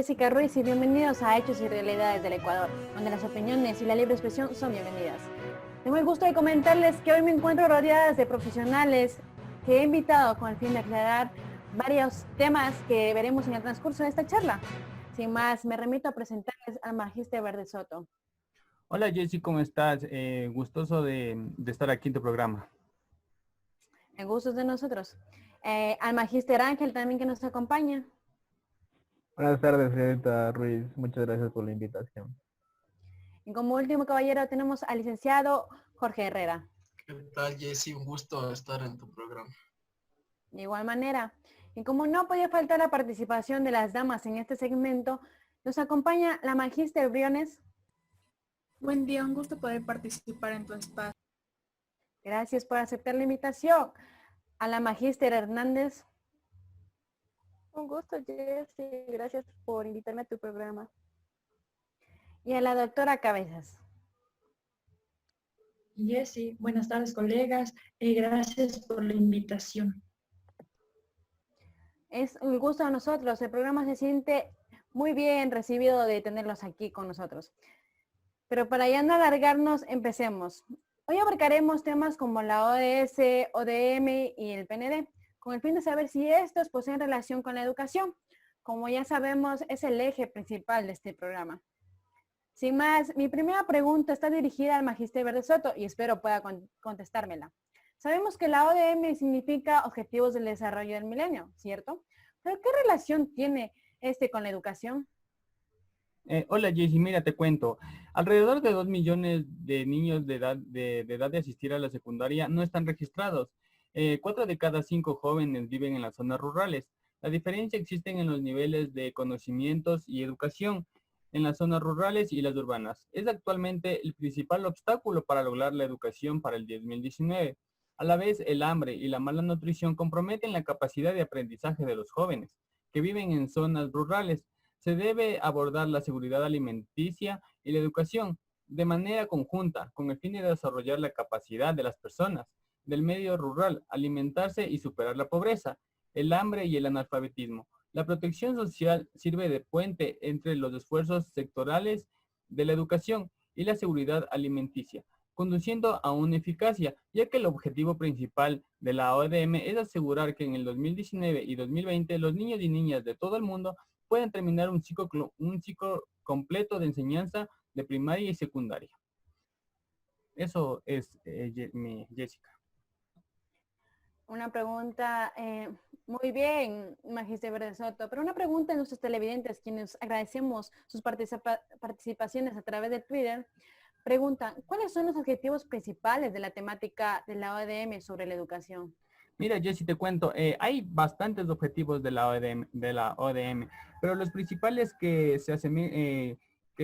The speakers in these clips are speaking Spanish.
Jessica Ruiz y bienvenidos a Hechos y Realidades del Ecuador, donde las opiniones y la libre expresión son bienvenidas. Tengo el gusto de comentarles que hoy me encuentro rodeadas de profesionales que he invitado con el fin de aclarar varios temas que veremos en el transcurso de esta charla. Sin más, me remito a presentarles al Magíster Verde Soto. Hola Jessy, ¿cómo estás? Gustoso de estar aquí en tu programa. El gusto es de nosotros. Al Magíster Ángel también que nos acompaña. Buenas tardes, señorita Ruiz. Muchas gracias por la invitación. Y como último caballero tenemos al licenciado Jorge Herrera. ¿Qué tal, Jessy? Un gusto estar en tu programa. De igual manera, y como no podía faltar la participación de las damas en este segmento, nos acompaña la Magíster Briones. Buen día, un gusto poder participar en tu espacio. Gracias por aceptar la invitación. A la Magíster Hernández. Un gusto, Jessy. Gracias por invitarme a tu programa. Y a la doctora Cabezas. Jessy, buenas tardes, colegas. Gracias por la invitación. Es un gusto a nosotros. El programa se siente muy bien recibido de tenerlos aquí con nosotros. Pero para ya no alargarnos, empecemos. Hoy abarcaremos temas como la ODS, ODM y el PND, con el fin de saber si estos poseen relación con la educación. Como ya sabemos, es el eje principal de este programa. Sin más, mi primera pregunta está dirigida al Magíster Verde Soto y espero pueda contestármela. Sabemos que la ODM significa Objetivos del Desarrollo del Milenio, ¿cierto? ¿Pero qué relación tiene este con la educación? Hola Jessy, mira, te cuento. Alrededor de 2 millones de niños de edad de asistir a la secundaria no están registrados. 4 de cada 5 jóvenes viven en las zonas rurales. La diferencia existe en los niveles de conocimientos y educación en las zonas rurales y las urbanas. Es actualmente el principal obstáculo para lograr la educación para el 2019. A la vez, el hambre y la mala nutrición comprometen la capacidad de aprendizaje de los jóvenes que viven en zonas rurales. Se debe abordar la seguridad alimenticia y la educación de manera conjunta, con el fin de desarrollar la capacidad de las personas del medio rural, alimentarse y superar la pobreza, el hambre y el analfabetismo. La protección social sirve de puente entre los esfuerzos sectorales de la educación y la seguridad alimenticia, conduciendo a una eficacia, ya que el objetivo principal de la ODM es asegurar que en el 2019 y 2020 los niños y niñas de todo el mundo pueden terminar un ciclo completo de enseñanza de primaria y secundaria. Eso es mi Jessica. Una pregunta, muy bien, Magíster Verde Soto, pero una pregunta a nuestros televidentes, quienes agradecemos sus participaciones a través de Twitter, preguntan, ¿cuáles son los objetivos principales de la temática de la ODM sobre la educación? Mira, Jessy, te cuento, hay bastantes objetivos de la ODM, pero los principales que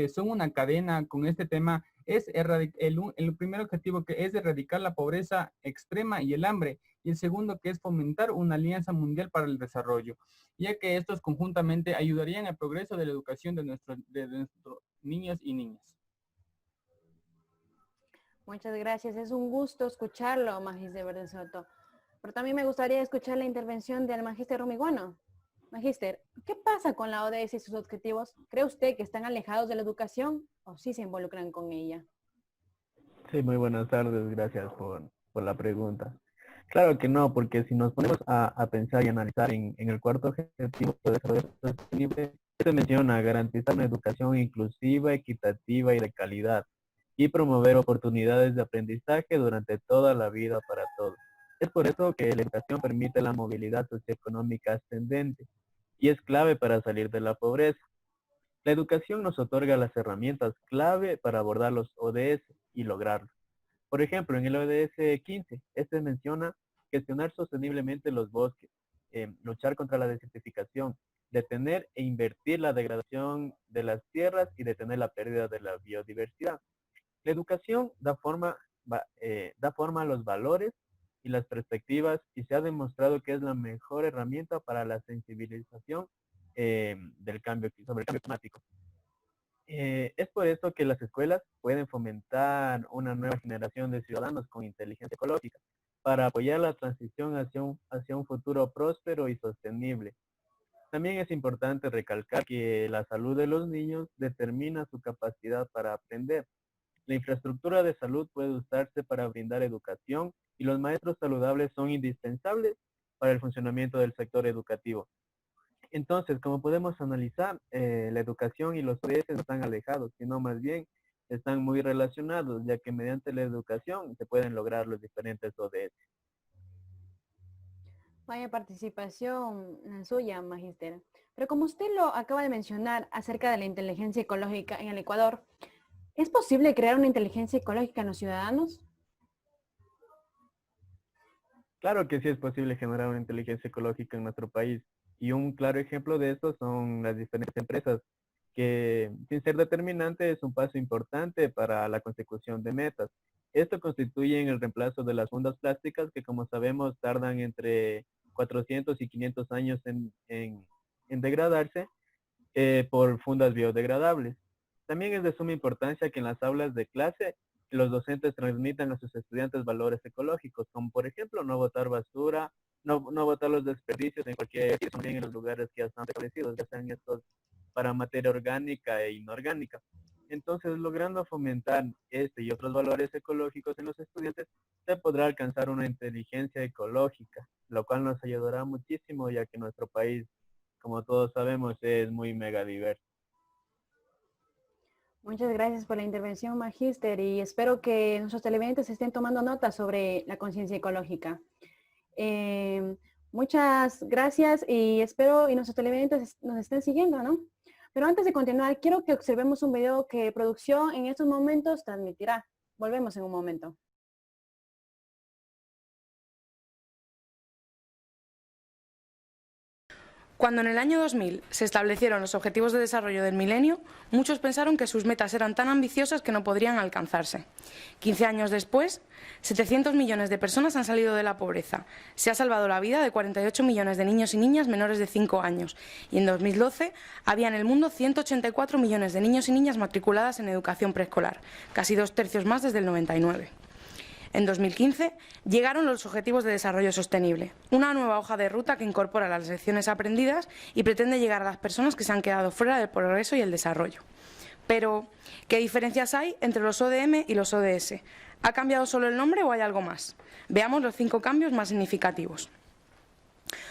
son una cadena con este tema es el primer objetivo, que es erradicar la pobreza extrema y el hambre, y el segundo, que es fomentar una alianza mundial para el desarrollo, ya que estos conjuntamente ayudarían al progreso de la educación de nuestros niños y niñas. Muchas gracias, es un gusto escucharlo, Magíster Verde Soto. Pero también me gustaría escuchar la intervención del Magíster Rumiguano. Magíster, ¿qué pasa con la ODS y sus objetivos? ¿Cree usted que están alejados de la educación o sí se involucran con ella? Sí, muy buenas tardes. Gracias por la pregunta. Claro que no, porque si nos ponemos a pensar y analizar en el cuarto objetivo de desarrollo sostenible, se menciona garantizar una educación inclusiva, equitativa y de calidad y promover oportunidades de aprendizaje durante toda la vida para todos. Es por eso que la educación permite la movilidad socioeconómica ascendente y es clave para salir de la pobreza. La educación nos otorga las herramientas clave para abordar los ODS y lograrlo. Por ejemplo, en el ODS 15, este menciona gestionar sosteniblemente los bosques, luchar contra la desertificación, detener e invertir la degradación de las tierras y detener la pérdida de la biodiversidad. La educación da forma a los valores y las perspectivas y se ha demostrado que es la mejor herramienta para la sensibilización sobre el cambio climático. Es por esto que las escuelas pueden fomentar una nueva generación de ciudadanos con inteligencia ecológica para apoyar la transición hacia un futuro próspero y sostenible. También es importante recalcar que la salud de los niños determina su capacidad para aprender. La infraestructura de salud puede usarse para brindar educación y los maestros saludables son indispensables para el funcionamiento del sector educativo. Entonces, como podemos analizar, la educación y los ODS no están alejados, sino más bien están muy relacionados, ya que mediante la educación se pueden lograr los diferentes ODS. Vaya participación suya, magíster. Pero como usted lo acaba de mencionar acerca de la inteligencia ecológica en el Ecuador, ¿es posible crear una inteligencia ecológica en los ciudadanos? Claro que sí es posible generar una inteligencia ecológica en nuestro país. Y un claro ejemplo de esto son las diferentes empresas, que sin ser determinante es un paso importante para la consecución de metas. Esto constituye el reemplazo de las fundas plásticas que, como sabemos, tardan entre 400 y 500 años en degradarse por fundas biodegradables. También es de suma importancia que en las aulas de clase los docentes transmitan a sus estudiantes valores ecológicos, como por ejemplo no botar basura, no botar los desperdicios en cualquier sitio, también en los lugares que ya están establecidos, ya sean estos para materia orgánica e inorgánica. Entonces, logrando fomentar este y otros valores ecológicos en los estudiantes, se podrá alcanzar una inteligencia ecológica, lo cual nos ayudará muchísimo, ya que nuestro país, como todos sabemos, es muy mega diverso. Muchas gracias por la intervención, magíster, y espero que nuestros televidentes estén tomando nota sobre la conciencia ecológica. Muchas gracias y espero y nuestros televidentes nos estén siguiendo, ¿no? Pero antes de continuar, quiero que observemos un video que producción en estos momentos transmitirá. Volvemos en un momento. Cuando en el año 2000 se establecieron los Objetivos de Desarrollo del Milenio, muchos pensaron que sus metas eran tan ambiciosas que no podrían alcanzarse. 15 años después, 700 millones de personas han salido de la pobreza. Se ha salvado la vida de 48 millones de niños y niñas menores de 5 años. Y en 2012 había en el mundo 184 millones de niños y niñas matriculadas en educación preescolar, casi 2/3 más desde el 99. En 2015 llegaron los Objetivos de Desarrollo Sostenible, una nueva hoja de ruta que incorpora las lecciones aprendidas y pretende llegar a las personas que se han quedado fuera del progreso y el desarrollo. Pero, ¿qué diferencias hay entre los ODM y los ODS? ¿Ha cambiado solo el nombre o hay algo más? Veamos los 5 cambios más significativos.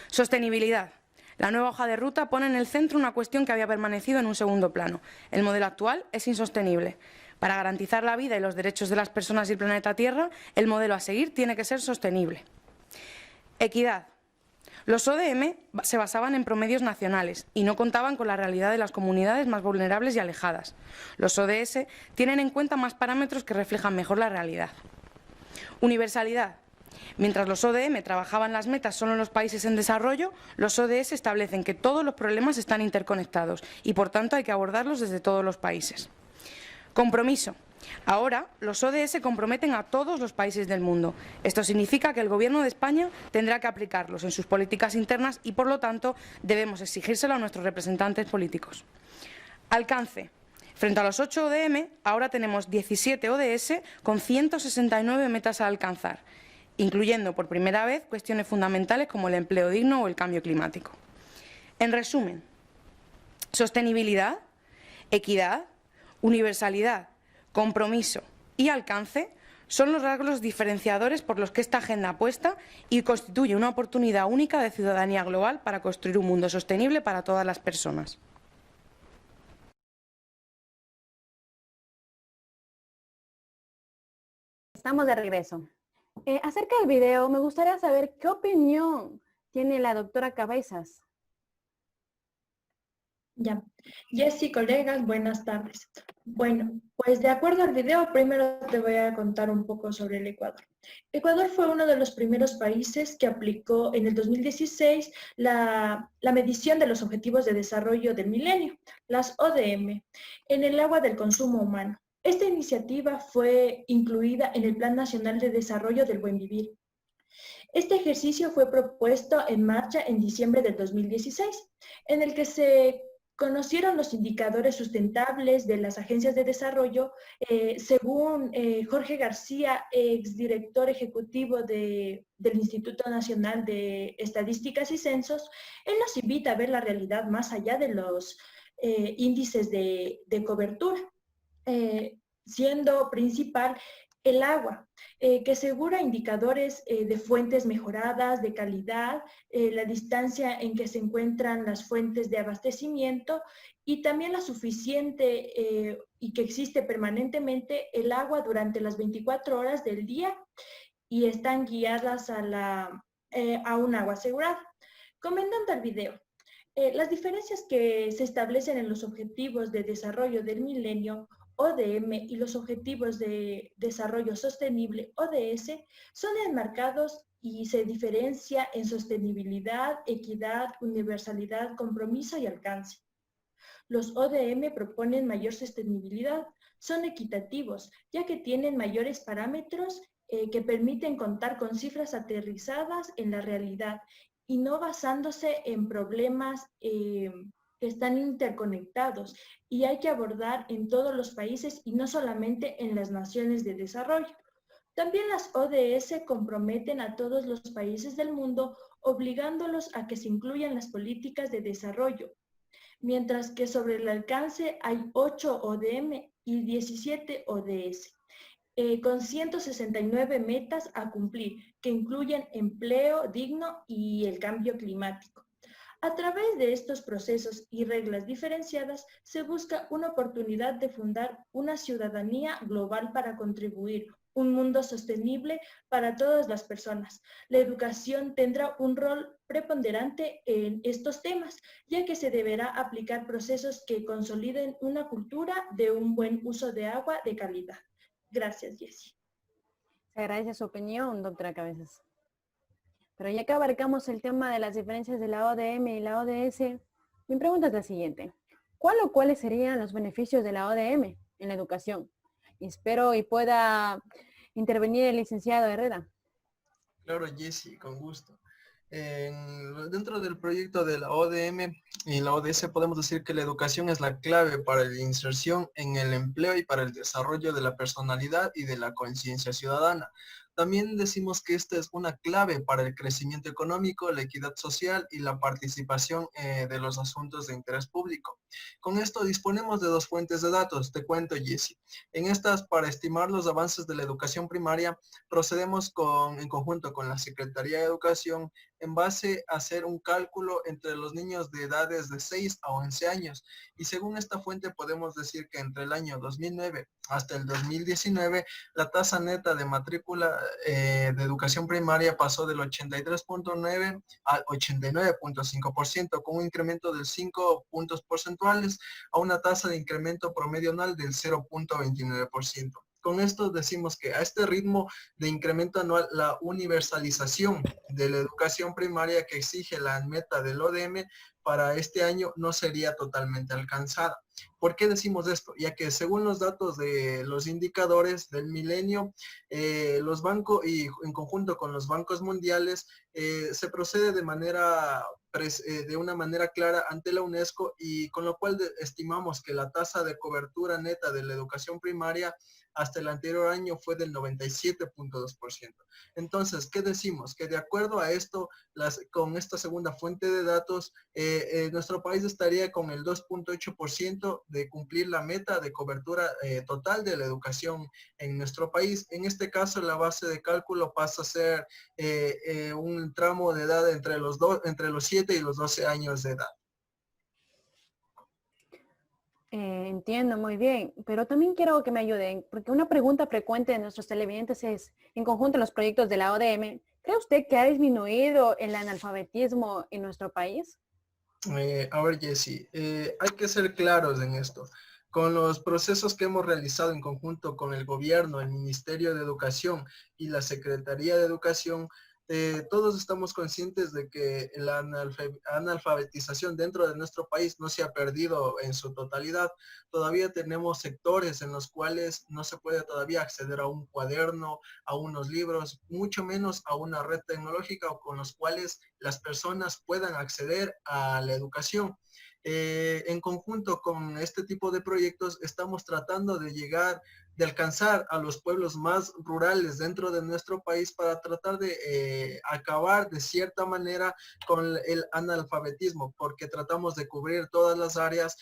Sostenibilidad. La nueva hoja de ruta pone en el centro una cuestión que había permanecido en un segundo plano. El modelo actual es insostenible. Para garantizar la vida y los derechos de las personas y el planeta Tierra, el modelo a seguir tiene que ser sostenible. Equidad. Los ODM se basaban en promedios nacionales y no contaban con la realidad de las comunidades más vulnerables y alejadas. Los ODS tienen en cuenta más parámetros que reflejan mejor la realidad. Universalidad. Mientras los ODM trabajaban las metas solo en los países en desarrollo, los ODS establecen que todos los problemas están interconectados y, por tanto, hay que abordarlos desde todos los países. Compromiso. Ahora, los ODS comprometen a todos los países del mundo. Esto significa que el Gobierno de España tendrá que aplicarlos en sus políticas internas y, por lo tanto, debemos exigírselo a nuestros representantes políticos. Alcance. Frente a los 8 ODM, ahora tenemos 17 ODS con 169 metas a alcanzar, incluyendo por primera vez cuestiones fundamentales como el empleo digno o el cambio climático. En resumen, sostenibilidad, equidad, universalidad, compromiso y alcance son los rasgos diferenciadores por los que esta agenda apuesta y constituye una oportunidad única de ciudadanía global para construir un mundo sostenible para todas las personas. Estamos de regreso. Acerca del video, me gustaría saber qué opinión tiene la doctora Cabezas. Ya. Jessy, colegas, buenas tardes. Bueno, pues de acuerdo al video, primero te voy a contar un poco sobre el Ecuador. Ecuador fue uno de los primeros países que aplicó en el 2016 la medición de los Objetivos de Desarrollo del Milenio, las ODM, en el agua del consumo humano. Esta iniciativa fue incluida en el Plan Nacional de Desarrollo del Buen Vivir. Este ejercicio fue propuesto en marcha en diciembre del 2016, en el que se conocieron los indicadores sustentables de las agencias de desarrollo. Según Jorge García, exdirector ejecutivo del Instituto Nacional de Estadísticas y Censos, él nos invita a ver la realidad más allá de los índices de cobertura, siendo principal el agua, que asegura indicadores de fuentes mejoradas, de calidad, la distancia en que se encuentran las fuentes de abastecimiento y también la suficiente y que existe permanentemente el agua durante las 24 horas del día y están guiadas a un agua asegurada. Comentando el video, las diferencias que se establecen en los Objetivos de Desarrollo del Milenio ODM y los Objetivos de Desarrollo Sostenible, ODS, son enmarcados y se diferencia en sostenibilidad, equidad, universalidad, compromiso y alcance. Los ODM proponen mayor sostenibilidad, son equitativos, ya que tienen mayores parámetros que permiten contar con cifras aterrizadas en la realidad y no basándose en problemas que están interconectados y hay que abordar en todos los países y no solamente en las naciones de desarrollo. También las ODS comprometen a todos los países del mundo obligándolos a que se incluyan las políticas de desarrollo, mientras que sobre el alcance hay 8 ODM y 17 ODS. Con 169 metas a cumplir, que incluyen empleo digno y el cambio climático. A través de estos procesos y reglas diferenciadas, se busca una oportunidad de fundar una ciudadanía global para contribuir un mundo sostenible para todas las personas. La educación tendrá un rol preponderante en estos temas, ya que se deberá aplicar procesos que consoliden una cultura de un buen uso de agua de calidad. Gracias, Jessie. Se agradece su opinión, doctora Cabezas. Pero ya que abarcamos el tema de las diferencias de la ODM y la ODS, mi pregunta es la siguiente. ¿Cuál o cuáles serían los beneficios de la ODM en la educación? Y espero y pueda intervenir el licenciado Herrera. Claro, Jessie, con gusto. Dentro del proyecto de la ODM y la ODS podemos decir que la educación es la clave para la inserción en el empleo y para el desarrollo de la personalidad y de la conciencia ciudadana. También decimos que esta es una clave para el crecimiento económico, la equidad social y la participación de los asuntos de interés público. Con esto disponemos de dos fuentes de datos, te cuento, Jessie. En estas, para estimar los avances de la educación primaria, procedemos en conjunto con la Secretaría de Educación en base a hacer un cálculo entre los niños de edades de 6 a 11 años. Y según esta fuente podemos decir que entre el año 2009 hasta el 2019, la tasa neta de matrícula de educación primaria pasó del 83.9 al 89.5%, con un incremento de 5 puntos porcentuales a una tasa de incremento promedio anual del 0.29%. Con esto decimos que a este ritmo de incremento anual, la universalización de la educación primaria que exige la meta del ODM para este año no sería totalmente alcanzada. ¿Por qué decimos esto? Ya que según los datos de los indicadores del milenio, los bancos y en conjunto con los bancos mundiales, se procede de una manera clara ante la UNESCO y con lo cual estimamos que la tasa de cobertura neta de la educación primaria hasta el anterior año fue del 97.2%. Entonces, ¿qué decimos? Que de acuerdo a esto, con esta segunda fuente de datos, nuestro país estaría con el 2.8% de cumplir la meta de cobertura total de la educación en nuestro país. En este caso, la base de cálculo pasa a ser un tramo de edad entre los 7 y los 12 años de edad. Entiendo muy bien, pero también quiero que me ayuden, porque una pregunta frecuente de nuestros televidentes es, en conjunto los proyectos de la ODM, ¿cree usted que ha disminuido el analfabetismo en nuestro país? A ver, Jessie, hay que ser claros en esto. Con los procesos que hemos realizado en conjunto con el gobierno, el Ministerio de Educación y la Secretaría de Educación, todos estamos conscientes de que la analfabetización dentro de nuestro país no se ha perdido en su totalidad. Todavía tenemos sectores en los cuales no se puede todavía acceder a un cuaderno, a unos libros, mucho menos a una red tecnológica o con los cuales las personas puedan acceder a la educación. En conjunto con este tipo de proyectos estamos tratando de alcanzar a los pueblos más rurales dentro de nuestro país para tratar de acabar de cierta manera con el analfabetismo, porque tratamos de cubrir todas las áreas.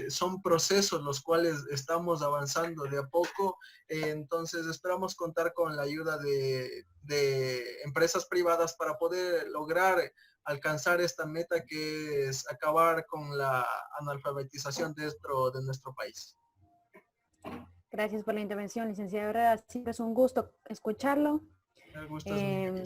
Son procesos los cuales estamos avanzando de a poco. Entonces esperamos contar con la ayuda de empresas privadas para poder lograr alcanzar esta meta, que es acabar con la analfabetización dentro de nuestro país. Gracias por la intervención, licenciada Herrera. Siempre es un gusto escucharlo. El gusto es mío.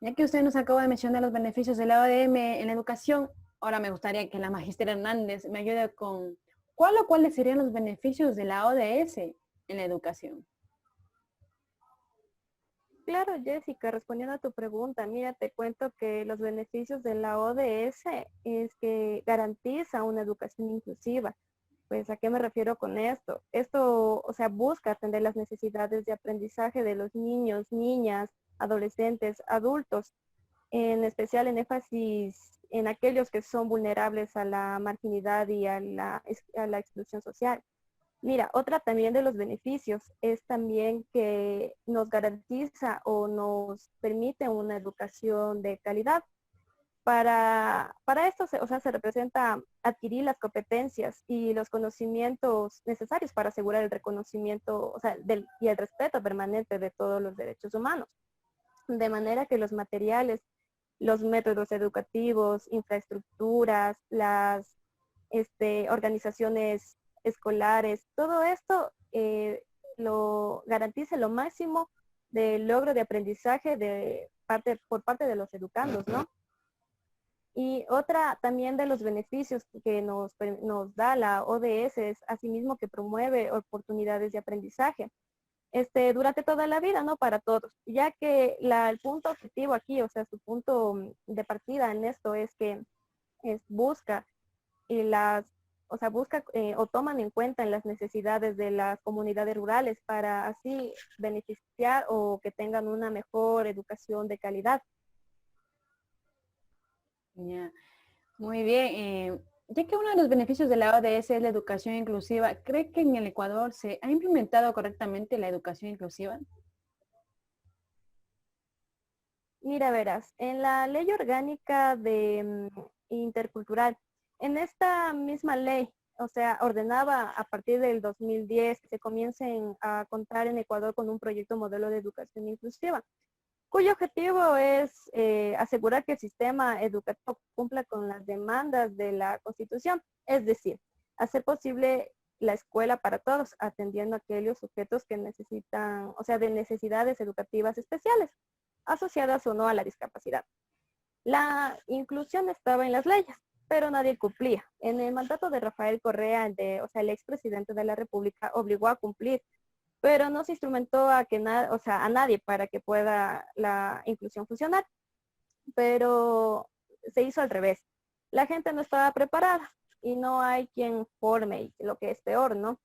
Ya que usted nos acaba de mencionar los beneficios de la ODM en la educación, ahora me gustaría que la magistra Hernández me ayude con cuáles serían los beneficios de la ODS en la educación. Claro, Jessica, respondiendo a tu pregunta, mira, te cuento que los beneficios de la ODS es que garantiza una educación inclusiva. Pues, ¿a qué me refiero con esto? Esto, o sea, busca atender las necesidades de aprendizaje de los niños, niñas, adolescentes, adultos, en especial en énfasis en aquellos que son vulnerables a la marginalidad y a la exclusión social. Mira, otra también de los beneficios es también que nos garantiza o nos permite una educación de calidad. Para esto se representa adquirir las competencias y los conocimientos necesarios para asegurar el reconocimiento, y el respeto permanente de todos los derechos humanos. De manera que los materiales, los métodos educativos, infraestructuras, las organizaciones escolares, todo esto lo garantice lo máximo del logro de aprendizaje por parte de los educandos, ¿no? Y otra también de los beneficios que nos da la ODS es asimismo que promueve oportunidades de aprendizaje durante toda la vida, ¿no? Para todos, ya que el punto objetivo aquí, o sea, su punto de partida en esto es que busca o toman en cuenta en las necesidades de las comunidades rurales para así beneficiar o que tengan una mejor educación de calidad. Ya. Muy bien. Ya que uno de los beneficios de la ODS es la educación inclusiva, ¿cree que en el Ecuador se ha implementado correctamente la educación inclusiva? Mira, verás, en la ley orgánica de intercultural, en esta misma ley, o sea, ordenaba a partir del 2010 que se comiencen a contar en Ecuador con un proyecto modelo de educación inclusiva, cuyo objetivo es asegurar que el sistema educativo cumpla con las demandas de la Constitución, es decir, hacer posible la escuela para todos, atendiendo a aquellos sujetos que necesitan, o sea, de necesidades educativas especiales, asociadas o no a la discapacidad. La inclusión estaba en las leyes, pero nadie cumplía. En el mandato de Rafael Correa, el expresidente de la República, obligó a cumplir, pero no se instrumentó a nadie para que pueda la inclusión funcionar. Pero se hizo al revés. La gente no estaba preparada y no hay quien forme, lo que es peor, ¿no?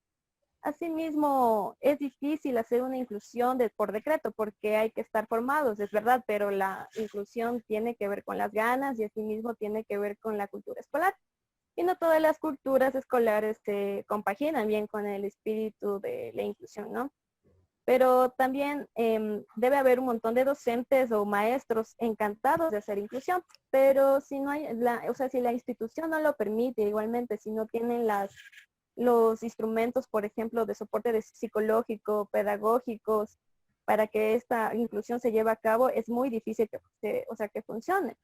Asimismo, es difícil hacer una inclusión por decreto porque hay que estar formados, es verdad, pero la inclusión tiene que ver con las ganas y asimismo tiene que ver con la cultura escolar. Y no todas las culturas escolares se compaginan bien con el espíritu de la inclusión, ¿no? Pero también debe haber un montón de docentes o maestros encantados de hacer inclusión, pero si no hay, si la institución no lo permite, igualmente, si no tienen los instrumentos, por ejemplo, de soporte psicológico, pedagógicos, para que esta inclusión se lleve a cabo, es muy difícil que funcione.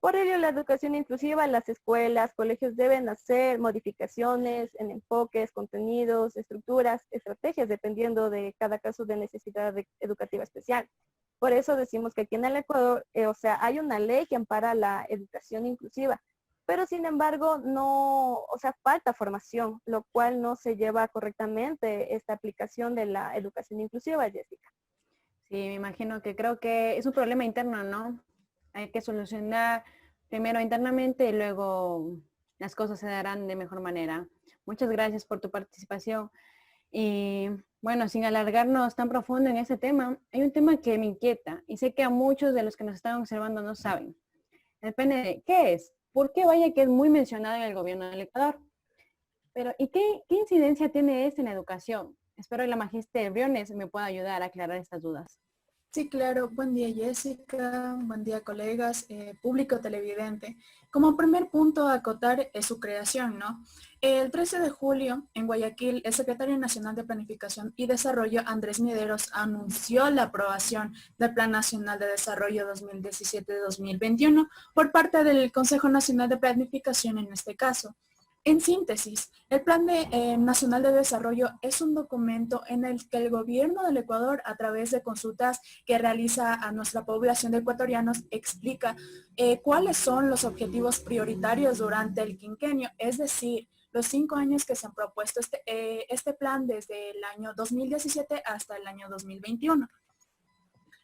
Por ello, la educación inclusiva, las escuelas, colegios deben hacer modificaciones en enfoques, contenidos, estructuras, estrategias, dependiendo de cada caso de necesidad educativa especial. Por eso decimos que aquí en el Ecuador, hay una ley que ampara la educación inclusiva, pero sin embargo falta formación, lo cual no se lleva correctamente esta aplicación de la educación inclusiva, Jessica. Sí, me imagino creo que es un problema interno, ¿no? Hay que solucionar primero internamente y luego las cosas se darán de mejor manera. Muchas gracias por tu participación. Y bueno, sin alargarnos tan profundo en ese tema, hay un tema que me inquieta y sé que a muchos de los que nos están observando no saben. Depende de qué es. porque vaya que es muy mencionado en el gobierno del Ecuador. Pero, ¿y qué incidencia tiene esto en la educación? Espero que la magíster Briones me pueda ayudar a aclarar estas dudas. Sí, claro. Buen día, Jessica. Buen día, colegas, público televidente. Como primer punto a acotar es su creación, ¿no? El 13 de julio, en Guayaquil, el secretario nacional de Planificación y Desarrollo, Andrés Mederos, anunció la aprobación del Plan Nacional de Desarrollo 2017-2021 por parte del Consejo Nacional de Planificación en este caso. En síntesis, el Plan Nacional de Desarrollo es un documento en el que el gobierno del Ecuador, a través de consultas que realiza a nuestra población de ecuatorianos, explica cuáles son los objetivos prioritarios durante el quinquenio, es decir, los 5 años que se han propuesto este plan desde el año 2017 hasta el año 2021.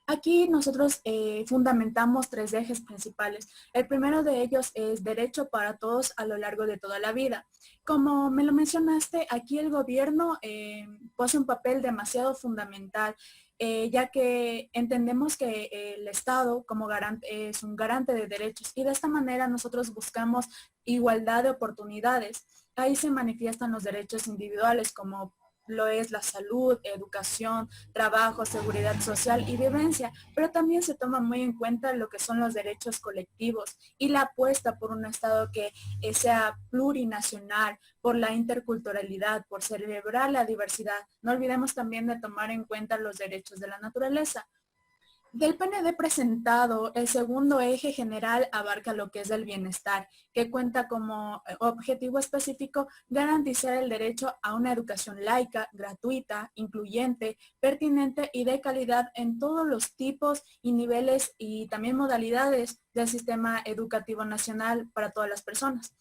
Aquí nosotros fundamentamos 3 ejes principales. El primero de ellos es derecho para todos a lo largo de toda la vida. Como me lo mencionaste, aquí el gobierno posee un papel demasiado fundamental, ya que entendemos que el Estado como garante, es un garante de derechos y de esta manera nosotros buscamos igualdad de oportunidades. Ahí se manifiestan los derechos individuales como lo es la salud, educación, trabajo, seguridad social y vivencia, pero también se toma muy en cuenta lo que son los derechos colectivos y la apuesta por un Estado que sea plurinacional, por la interculturalidad, por celebrar la diversidad. No olvidemos también de tomar en cuenta los derechos de la naturaleza. Del PND presentado, el segundo eje general abarca lo que es el bienestar, que cuenta como objetivo específico garantizar el derecho a una educación laica, gratuita, incluyente, pertinente y de calidad en todos los tipos y niveles y también modalidades del sistema educativo nacional para todas las personas.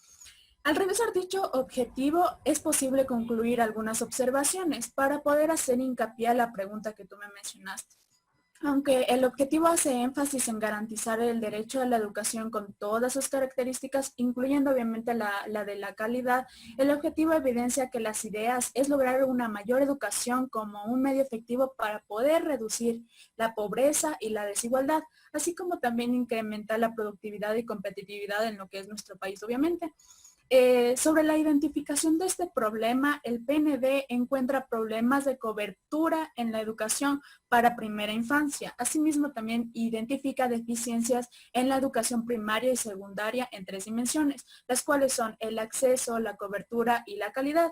Al revisar dicho objetivo, es posible concluir algunas observaciones para poder hacer hincapié a la pregunta que tú me mencionaste. Aunque el objetivo hace énfasis en garantizar el derecho a la educación con todas sus características, incluyendo obviamente la de la calidad, el objetivo evidencia que las ideas es lograr una mayor educación como un medio efectivo para poder reducir la pobreza y la desigualdad, así como también incrementar la productividad y competitividad en lo que es nuestro país, obviamente. Sobre la identificación de este problema, el PND encuentra problemas de cobertura en la educación para primera infancia. Asimismo, también identifica deficiencias en la educación primaria y secundaria en 3 dimensiones, las cuales son el acceso, la cobertura y la calidad.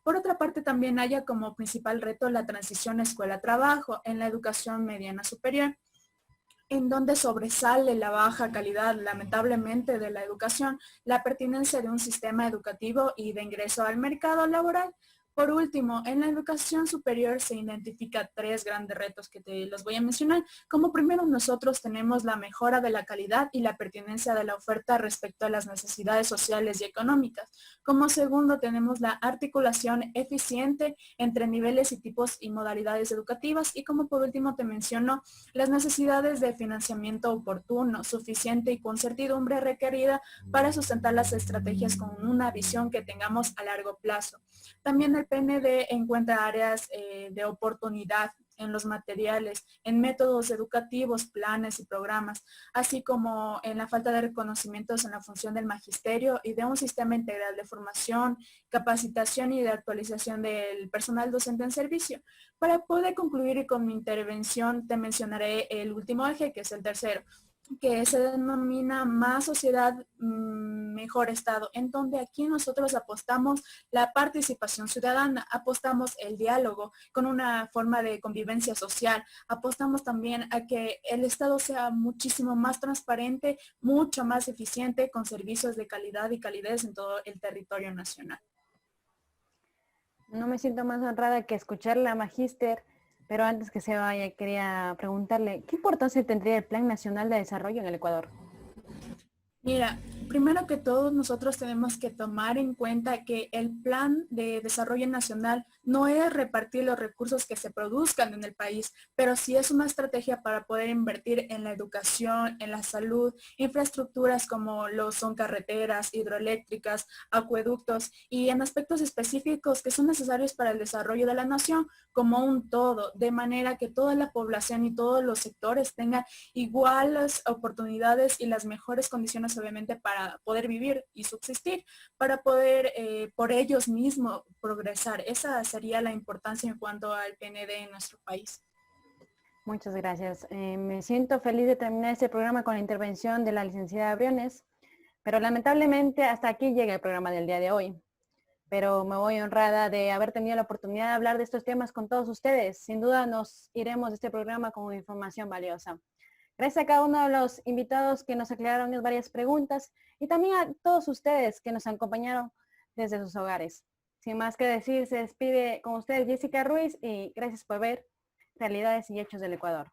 Por otra parte, también haya como principal reto la transición escuela-trabajo en la educación mediana superior, en donde sobresale la baja calidad, lamentablemente, de la educación, la pertinencia de un sistema educativo y de ingreso al mercado laboral. Por último, en la educación superior se identifican 3 grandes retos que te los voy a mencionar. Como primero, nosotros tenemos la mejora de la calidad y la pertinencia de la oferta respecto a las necesidades sociales y económicas. Como segundo, tenemos la articulación eficiente entre niveles y tipos y modalidades educativas. Y como por último te menciono las necesidades de financiamiento oportuno, suficiente y con certidumbre requerida para sustentar las estrategias con una visión que tengamos a largo plazo. También el PND encuentra áreas de oportunidad en los materiales, en métodos educativos, planes y programas, así como en la falta de reconocimientos en la función del magisterio y de un sistema integral de formación, capacitación y de actualización del personal docente en servicio. Para poder concluir con mi intervención, te mencionaré el último eje, que es el tercero, que se denomina Más Sociedad, Mejor Estado, en donde aquí nosotros apostamos la participación ciudadana, apostamos el diálogo con una forma de convivencia social, apostamos también a que el Estado sea muchísimo más transparente, mucho más eficiente, con servicios de calidad y calidez en todo el territorio nacional. No me siento más honrada que escucharla, magíster. Pero antes que se vaya, quería preguntarle, ¿qué importancia tendría el Plan Nacional de Desarrollo en el Ecuador? Mira, primero que todo nosotros tenemos que tomar en cuenta que el Plan de Desarrollo Nacional no es repartir los recursos que se produzcan en el país, pero sí es una estrategia para poder invertir en la educación, en la salud, infraestructuras como lo son carreteras, hidroeléctricas, acueductos y en aspectos específicos que son necesarios para el desarrollo de la nación como un todo, de manera que toda la población y todos los sectores tengan iguales oportunidades y las mejores condiciones obviamente para para poder vivir y subsistir, para poder por ellos mismos progresar. Esa sería la importancia en cuanto al PND en nuestro país. Muchas gracias. Me siento feliz de terminar este programa con la intervención de la licenciada Briones, pero lamentablemente hasta aquí llega el programa del día de hoy. Pero me voy honrada de haber tenido la oportunidad de hablar de estos temas con todos ustedes. Sin duda nos iremos de este programa con información valiosa. Gracias a cada uno de los invitados que nos aclararon varias preguntas y también a todos ustedes que nos acompañaron desde sus hogares. Sin más que decir, se despide con ustedes Jessica Ruiz y gracias por ver Realidades y Hechos del Ecuador.